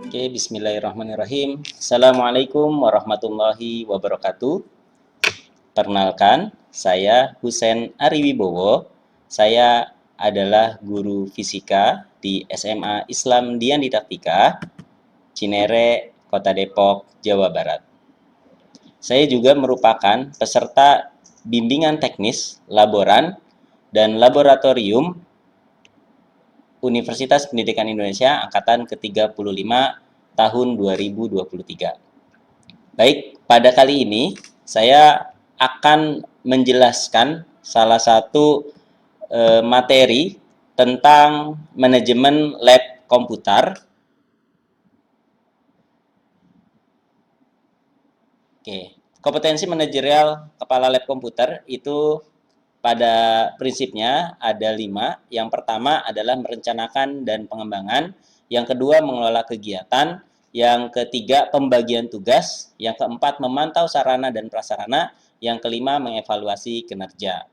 Oke, bismillahirrahmanirrahim. Assalamualaikum warahmatullahi wabarakatuh. Perkenalkan, saya Husen Ariwibowo. Saya adalah guru fisika di SMA Islam Dian Didaktika, Cinere, Kota Depok, Jawa Barat. Saya juga merupakan peserta bimbingan teknis, laboran, dan laboratorium Universitas Pendidikan Indonesia Angkatan ke-35 tahun 2023. Baik, pada kali ini saya akan menjelaskan salah satu materi tentang manajemen lab komputer. Oke, kompetensi manajerial kepala lab komputer itu pada prinsipnya ada 5. Yang pertama adalah merencanakan dan pengembangan. Yang kedua, mengelola kegiatan. Yang ketiga, pembagian tugas. Yang keempat, memantau sarana dan prasarana. Yang kelima, mengevaluasi kinerja.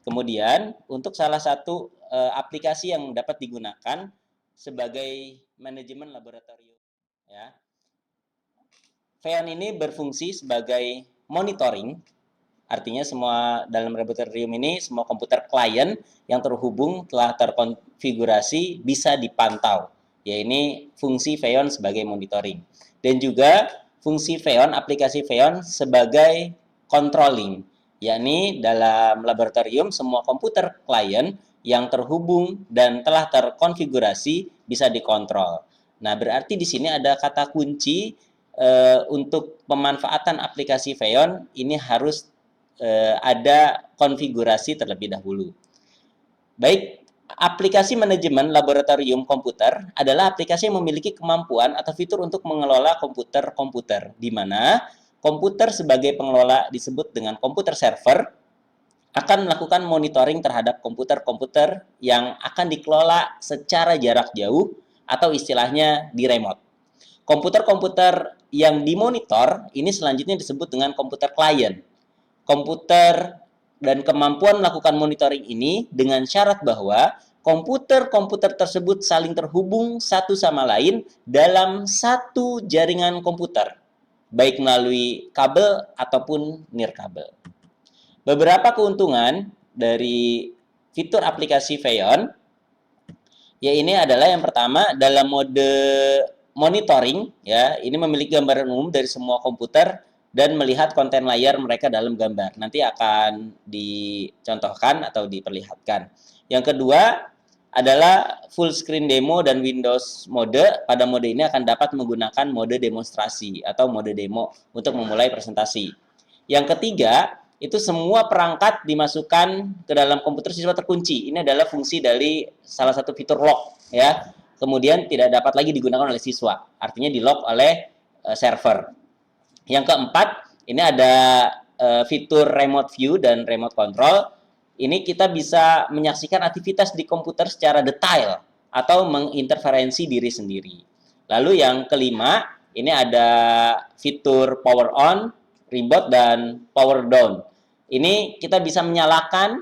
Kemudian, untuk salah satu aplikasi yang dapat digunakan sebagai manajemen laboratorium, ya. VN ini berfungsi sebagai monitoring. Artinya semua dalam laboratorium ini, semua komputer klien yang terhubung telah terkonfigurasi bisa dipantau. Ya, ini fungsi VEON sebagai monitoring. Dan juga fungsi VEON, aplikasi VEON sebagai controlling. Yakni dalam laboratorium semua komputer klien yang terhubung dan telah terkonfigurasi bisa dikontrol. Nah, berarti di sini ada kata kunci untuk pemanfaatan aplikasi VEON ini harus ada konfigurasi terlebih dahulu. Baik, aplikasi manajemen laboratorium komputer adalah aplikasi yang memiliki kemampuan atau fitur untuk mengelola komputer-komputer, di mana komputer sebagai pengelola disebut dengan komputer server akan melakukan monitoring terhadap komputer-komputer yang akan dikelola secara jarak jauh atau istilahnya di remote. Komputer-komputer yang dimonitor ini selanjutnya disebut dengan komputer klien. Komputer dan kemampuan melakukan monitoring ini dengan syarat bahwa komputer-komputer tersebut saling terhubung satu sama lain dalam satu jaringan komputer, baik melalui kabel ataupun nirkabel. Beberapa keuntungan dari fitur aplikasi VEON, ya ini adalah yang pertama dalam mode monitoring, ya ini memiliki gambaran umum dari semua komputer dan melihat konten layar mereka dalam gambar. Nanti akan dicontohkan atau diperlihatkan. Yang kedua adalah full screen demo dan Windows mode. Pada mode ini akan dapat menggunakan mode demonstrasi atau mode demo untuk memulai presentasi. Yang ketiga, itu semua perangkat dimasukkan ke dalam komputer siswa terkunci. Ini adalah fungsi dari salah satu fitur lock, ya. Kemudian tidak dapat lagi digunakan oleh siswa. Artinya di lock oleh server. Yang keempat, ini ada fitur remote view dan remote control. Ini kita bisa menyaksikan aktivitas di komputer secara detail atau menginterferensi diri sendiri. Lalu yang kelima, ini ada fitur power on, reboot, dan power down. Ini kita bisa menyalakan,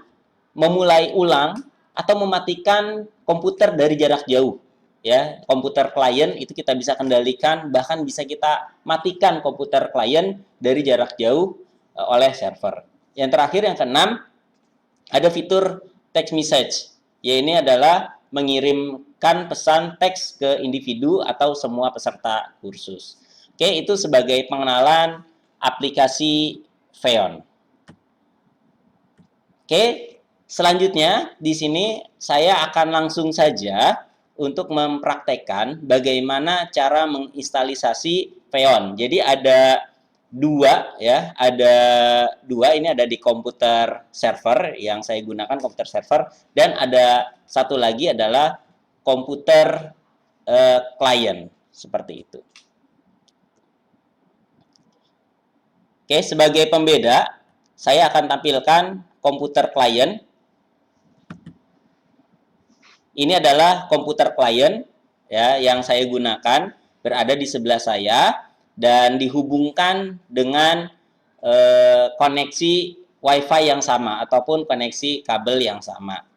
memulai ulang, atau mematikan komputer dari jarak jauh. Ya, komputer klien itu kita bisa kendalikan, bahkan bisa kita matikan komputer klien dari jarak jauh oleh server. Yang terakhir, yang keenam, ada fitur text message. Ya, ini adalah mengirimkan pesan teks ke individu atau semua peserta kursus. Oke, itu sebagai pengenalan aplikasi VEON. Oke, selanjutnya di sini saya akan langsung saja untuk mempraktekkan bagaimana cara menginstalisasi VEON. Jadi ada dua, ya, ada dua. Ini ada di komputer server yang saya gunakan, komputer server, dan ada satu lagi adalah komputer klien seperti itu. Oke, sebagai pembeda, saya akan tampilkan komputer klien. Ini adalah komputer klien, ya, yang saya gunakan, berada di sebelah saya dan dihubungkan dengan koneksi WiFi yang sama ataupun koneksi kabel yang sama.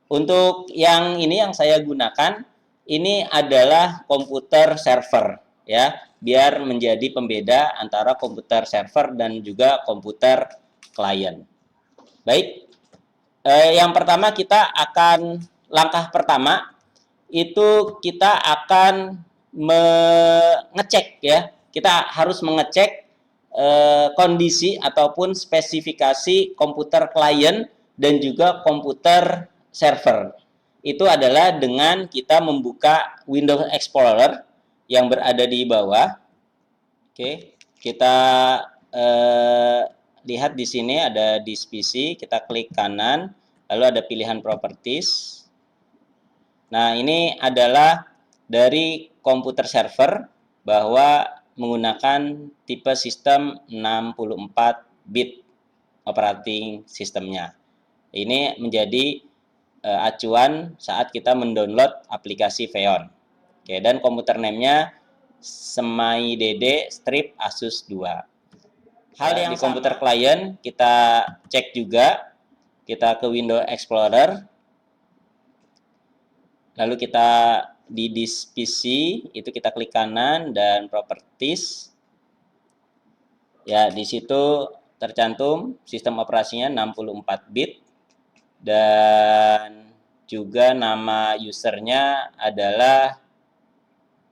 Untuk yang ini yang saya gunakan, ini adalah komputer server ya, biar menjadi pembeda antara komputer server dan juga komputer klien. Baik, yang pertama kita akan, langkah pertama itu kita akan mengecek ya, kita harus mengecek kondisi ataupun spesifikasi komputer klien dan juga komputer server. Itu adalah dengan kita membuka Windows Explorer yang berada di bawah. Oke, kita lihat di sini ada di PC, kita klik kanan, lalu ada pilihan properties. Nah, ini adalah dari komputer server bahwa menggunakan tipe sistem 64 bit operating sistemnya. Ini menjadi acuan saat kita mendownload aplikasi Xeon. Oke, dan komputer name-nya SemaiDD strip Asus 2. Hal yang di komputer klien kita cek juga, kita ke Windows Explorer, lalu kita di disk PC itu kita klik kanan dan properties. Ya, di situ tercantum sistem operasinya 64 bit dan juga nama usernya adalah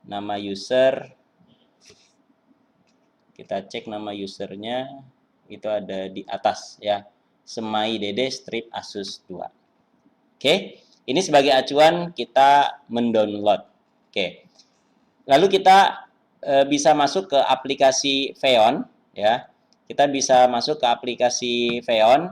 nama user. Kita cek nama usernya itu ada di atas ya, SemaiDD strip Asus 2. Oke, ini sebagai acuan kita mendownload. Oke, lalu kita bisa masuk ke aplikasi Xeon ya. Kita bisa masuk ke aplikasi Xeon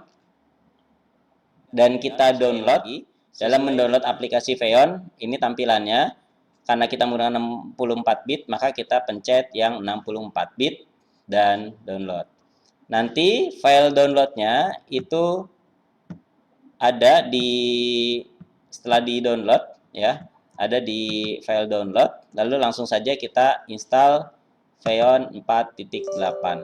dan kita download. Dalam mendownload aplikasi Xeon, ini tampilannya. Karena kita menggunakan 64 bit, maka kita pencet yang 64 bit dan download. Nanti file downloadnya itu ada di, setelah di download ya, ada di file download, lalu langsung saja kita install Xeon 4.8.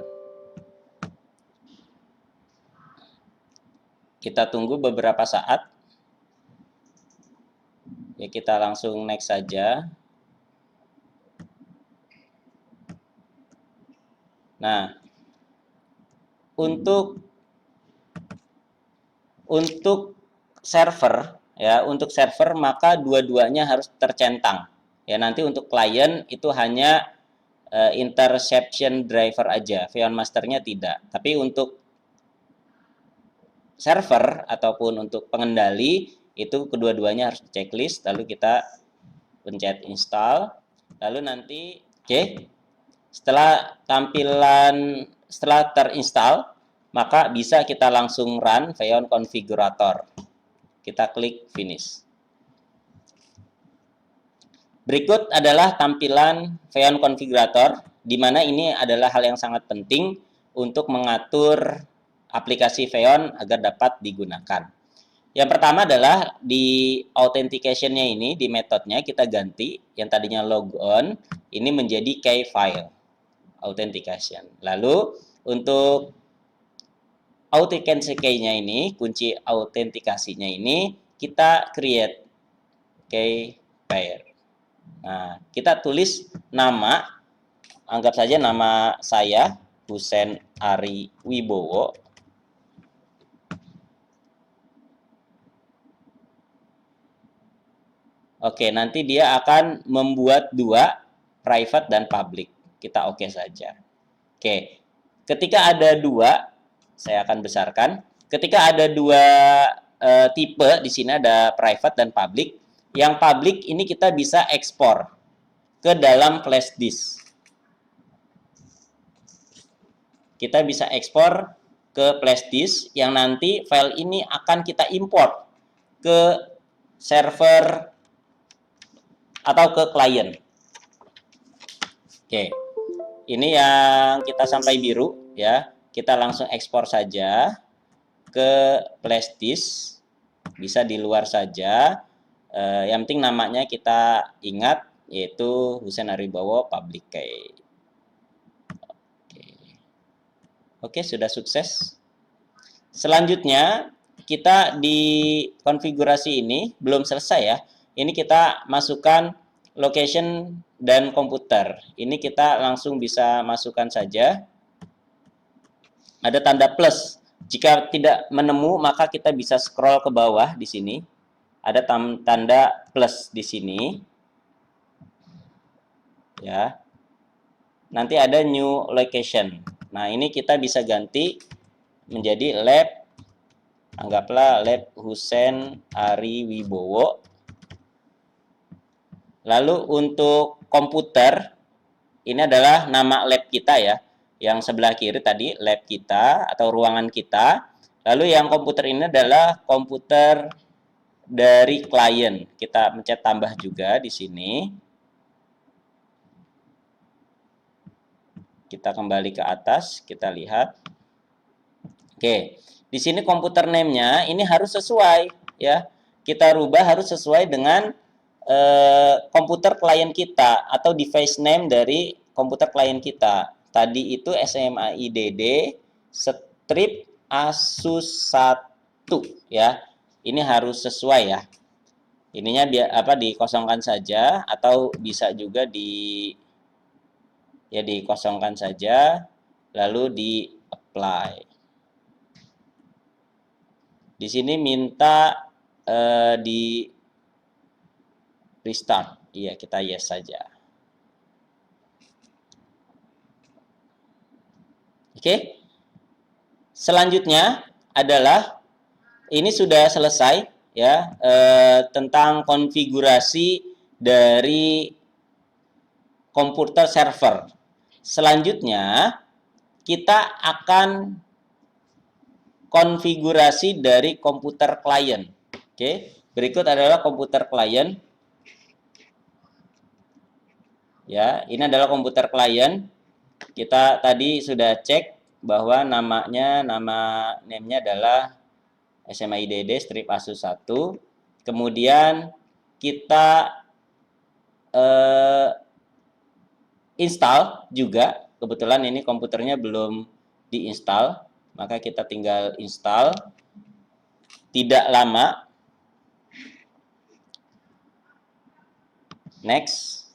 Kita tunggu beberapa saat. Ya, kita langsung next saja. Nah, untuk server ya, untuk server maka dua-duanya harus tercentang. Ya, nanti untuk klien itu hanya interception driver aja, Xeon Master-nya tidak. Tapi untuk server ataupun untuk pengendali itu kedua-duanya harus checklist, lalu kita pencet install, lalu nanti setelah terinstall, maka bisa kita langsung run Xeon Configurator. Kita klik finish. Berikut adalah tampilan Xeon Configurator, di mana ini adalah hal yang sangat penting untuk mengatur aplikasi Xeon agar dapat digunakan. Yang pertama adalah di authentication-nya ini, di metodenya kita ganti, yang tadinya logon, ini menjadi key file authentication. Lalu untuk authentication key-nya ini, kunci autentikasinya ini, kita create key pair. Nah, kita tulis nama, anggap saja nama saya, Husen Ari Wibowo. Oke, nanti dia akan membuat dua, private dan public. Kita oke saja. Oke, ketika ada dua, saya akan besarkan. Ketika ada dua tipe, di sini ada private dan public. Yang public ini kita bisa ekspor ke dalam flash disk. Kita bisa ekspor ke flash disk yang nanti file ini akan kita import ke server atau ke klien. Oke, ini yang kita sampai biru ya. Kita langsung ekspor saja ke flash disk, bisa di luar saja. Yang penting namanya kita ingat, yaitu Husen Aribowo public key. Oke, sudah sukses. Selanjutnya kita di konfigurasi ini belum selesai ya. Ini kita masukkan location dan komputer. Ini kita langsung bisa masukkan saja. Ada tanda plus. Jika tidak menemu, maka kita bisa scroll ke bawah di sini. Ada tanda plus di sini. Ya. Nanti ada new location. Nah, ini kita bisa ganti menjadi lab, anggaplah lab Husein Ari Wibowo. Lalu untuk komputer, ini adalah nama lab kita ya. Yang sebelah kiri tadi lab kita atau ruangan kita. Lalu yang komputer ini adalah komputer dari klien. Kita pencet tambah juga di sini. Kita kembali ke atas, kita lihat. Oke, di sini komputer name-nya ini harus sesuai ya. Kita rubah harus sesuai dengan komputer klien kita atau device name dari komputer klien kita. Tadi itu SMAIDD strip Asus 1 ya. Ini harus sesuai ya. Ininya dikosongkan saja atau bisa juga dikosongkan saja lalu di apply. Di sini minta di restart. Iya, kita yes saja. Oke. Selanjutnya adalah ini sudah selesai ya tentang konfigurasi dari komputer server. Selanjutnya kita akan konfigurasi dari komputer klien. Oke, berikut adalah komputer klien. Ya, ini adalah komputer klien. Kita tadi sudah cek bahwa nama name-nya adalah SMAIDD strip Asus 1. Kemudian kita install juga. Kebetulan ini komputernya belum diinstal, maka kita tinggal install. Tidak lama. Next.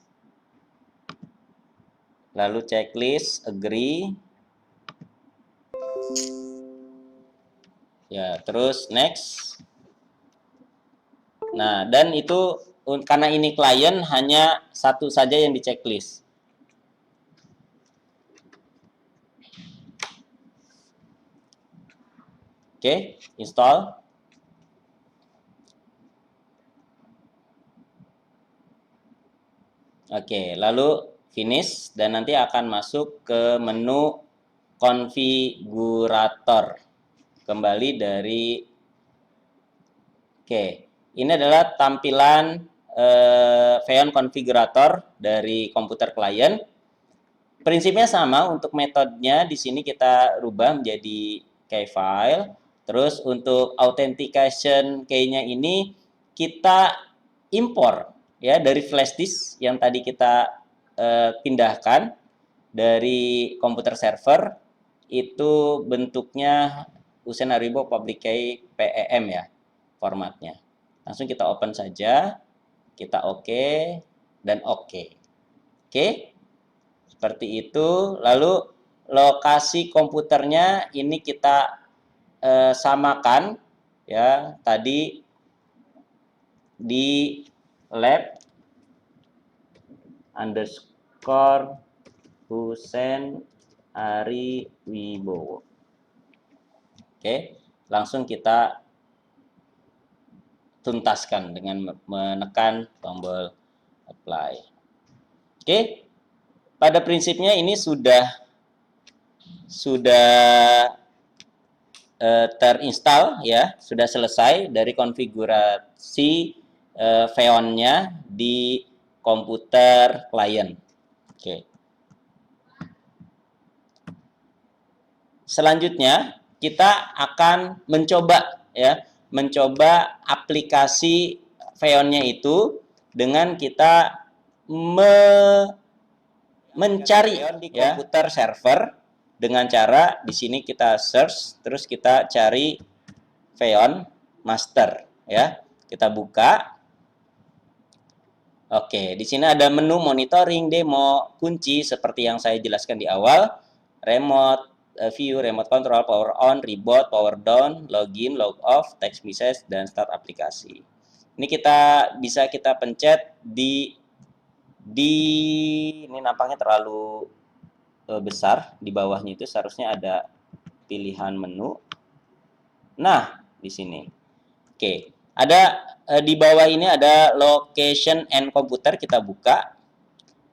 Lalu checklist, agree. Ya, terus next. Nah, dan itu karena ini klien hanya satu saja yang di checklist. Oke, install. Oke, lalu finish dan nanti akan masuk ke menu konfigurator. Kembali dari ini adalah tampilan Xeon konfigurator dari komputer klien. Prinsipnya sama untuk metodenya di sini kita rubah menjadi key file. Terus untuk authentication key-nya ini kita impor ya dari flash disk yang tadi kita pindahkan dari komputer server. Itu bentuknya Husein Ari Wibowo public key PEM ya formatnya. Langsung kita open saja, kita oke dan oke. Oke, seperti itu. Lalu lokasi komputernya ini kita samakan ya tadi di lab underscore Husein Ari Wibowo. Oke, langsung kita tuntaskan dengan menekan tombol apply. Oke, pada prinsipnya ini sudah terinstall ya, sudah selesai dari konfigurasi Xeon-nya di komputer klien. Oke. Selanjutnya kita akan mencoba aplikasi Xeon-nya itu dengan kita mencari di komputer server dengan cara di sini kita search, terus kita cari Xeon Master ya. Kita buka. Oke, di sini ada menu monitoring, demo, kunci seperti yang saya jelaskan di awal. Remote view, remote control, power on, reboot, power down, login, log off, text message, dan start aplikasi. Ini bisa kita pencet di ini nampaknya terlalu besar. Di bawahnya itu seharusnya ada pilihan menu. Nah, di sini. Oke, ada di bawah ini ada location and computer, kita buka.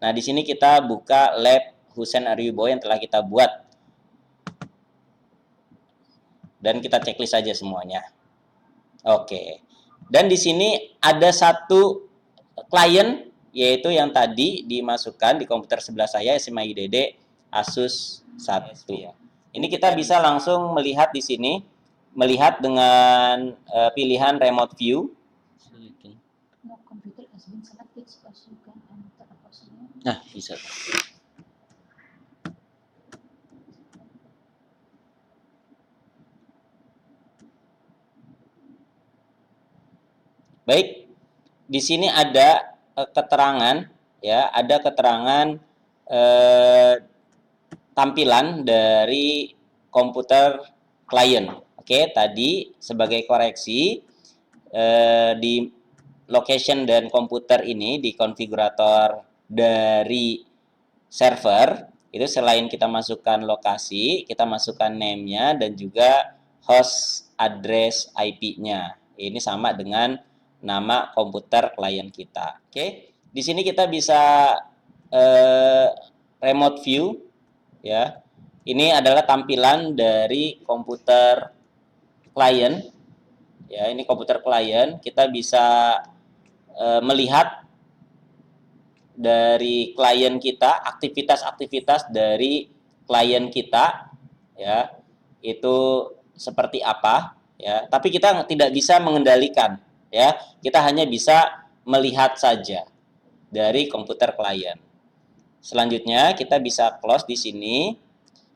Nah, di sini kita buka lab Husein Ariwibowo yang telah kita buat. Dan kita checklist saja semuanya. Oke. Dan di sini ada satu klien, yaitu yang tadi dimasukkan di komputer sebelah saya, SMA IDD Asus 1. Ini kita bisa langsung melihat di sini, melihat dengan pilihan remote view. Nah, bisa. Baik, di sini ada keterangan, ya, ada keterangan tampilan dari komputer klien. Oke, tadi sebagai koreksi di location dan komputer ini di konfigurator dari server itu selain kita masukkan lokasi, kita masukkan name-nya dan juga host address IP-nya. Ini sama dengan nama komputer klien kita. Oke, di sini kita bisa remote view, ya. Ini adalah tampilan dari komputer klien. Ya, ini komputer klien. Kita bisa melihat dari klien kita, aktivitas-aktivitas dari klien kita, ya, itu seperti apa, ya. Tapi kita tidak bisa mengendalikan, ya. Kita hanya bisa melihat saja dari komputer klien. Selanjutnya kita bisa close di sini.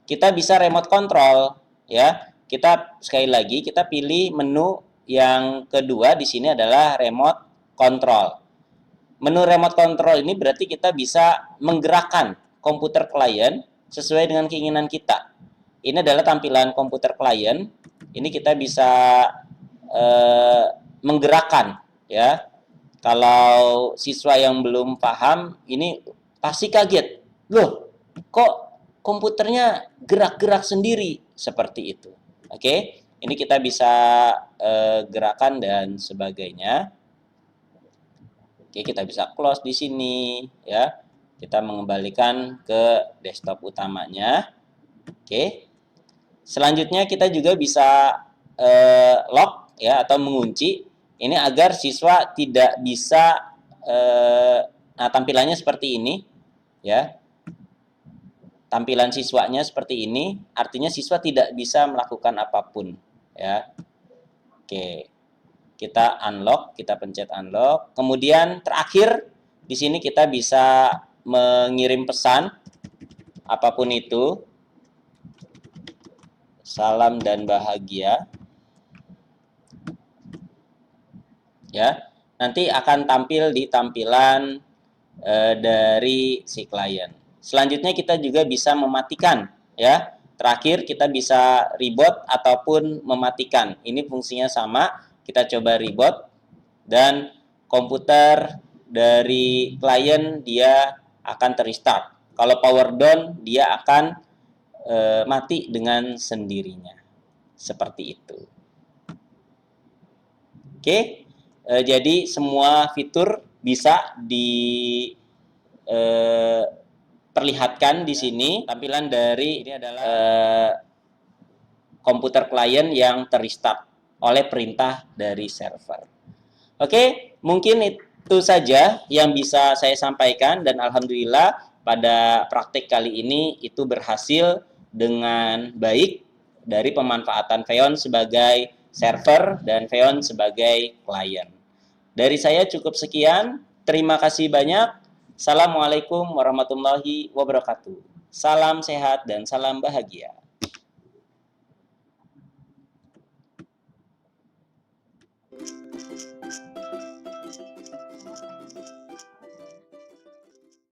Kita bisa remote control, ya. Kita sekali lagi kita pilih menu yang kedua di sini adalah remote control. Menu remote control ini berarti kita bisa menggerakkan komputer klien sesuai dengan keinginan kita. Ini adalah tampilan komputer klien. Ini kita bisa menggerakkan, ya. Kalau siswa yang belum paham, ini pasti kaget. Loh, kok komputernya gerak-gerak sendiri seperti itu? Oke, ini kita bisa gerakan dan sebagainya. Oke, kita bisa close di sini, ya. Kita mengembalikan ke desktop utamanya. Oke. Selanjutnya kita juga bisa lock, ya, atau mengunci. Ini agar siswa tidak bisa nah, tampilannya seperti ini, ya. Tampilan siswanya seperti ini, artinya siswa tidak bisa melakukan apapun, ya. Oke. Kita unlock, kita pencet unlock. Kemudian terakhir di sini kita bisa mengirim pesan apapun itu. Salam dan bahagia. Ya, nanti akan tampil di tampilan dari si klien. Selanjutnya kita juga bisa mematikan, ya. Terakhir kita bisa reboot ataupun mematikan. Ini fungsinya sama. Kita coba reboot dan komputer dari klien dia akan terrestart. Kalau power down dia akan mati dengan sendirinya. Seperti itu. Oke, jadi semua fitur bisa diperlihatkan di sini. Tampilan dari ini adalah komputer klien yang terrestart oleh perintah dari server. Oke, mungkin itu saja yang bisa saya sampaikan dan alhamdulillah pada praktik kali ini itu berhasil dengan baik dari pemanfaatan Xeon sebagai server dan Xeon sebagai klien. Dari saya cukup sekian. Terima kasih banyak. Assalamualaikum warahmatullahi wabarakatuh. Salam sehat dan salam bahagia.